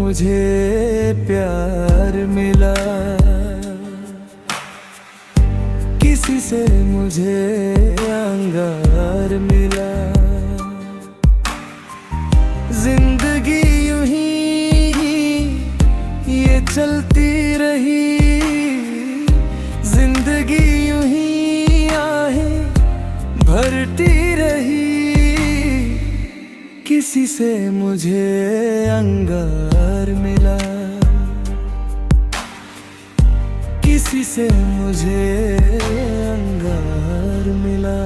मुझे प्यार मिला, किसी से मुझे अंगार मिला। जिंदगी यूं ही ये चलती रही, जिंदगी यूं ही आहें भरती रही। किसी से मुझे अंगार मिला, किसी से मुझे अंगार मिला।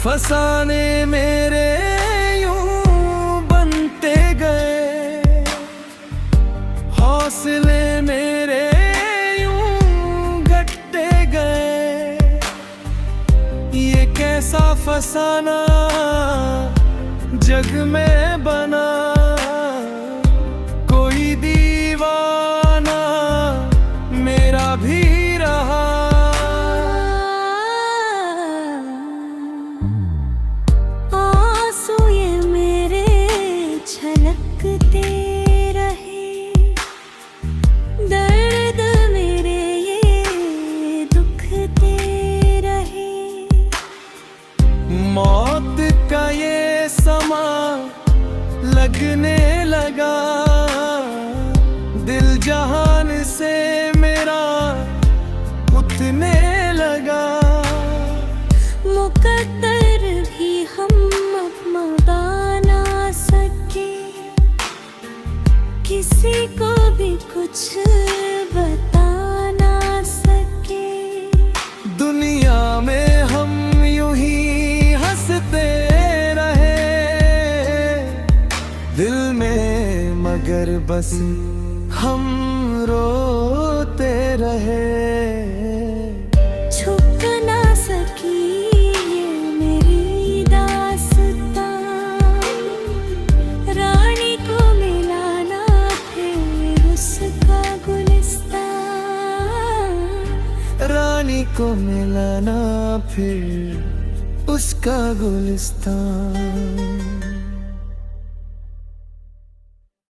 फसाने मेरे यूं बनते गए, हौसले मेरे यूं घटते गए। ये कैसा फसाना जग में बना, कोई दीवाना मेरा भी रहा। छलकते रहे, दर्द मेरे ये दुखते रहे। मौत का ये समा लगने लगा, दिल जहान से मेरा उठने लगा। मुकद्दर भी हम मौदा ना सके, किसी को भी कुछ बता ना सके। दुनिया में हम यूं ही हंसते रहे, दिल में मगर बस हम रोते रहे। छुप ना सकी ये मेरी दास्तां, रानी को मिला ना फिर उसका गुलिस्तां। रानी को मिला ना फिर उसका गुलिस्तान।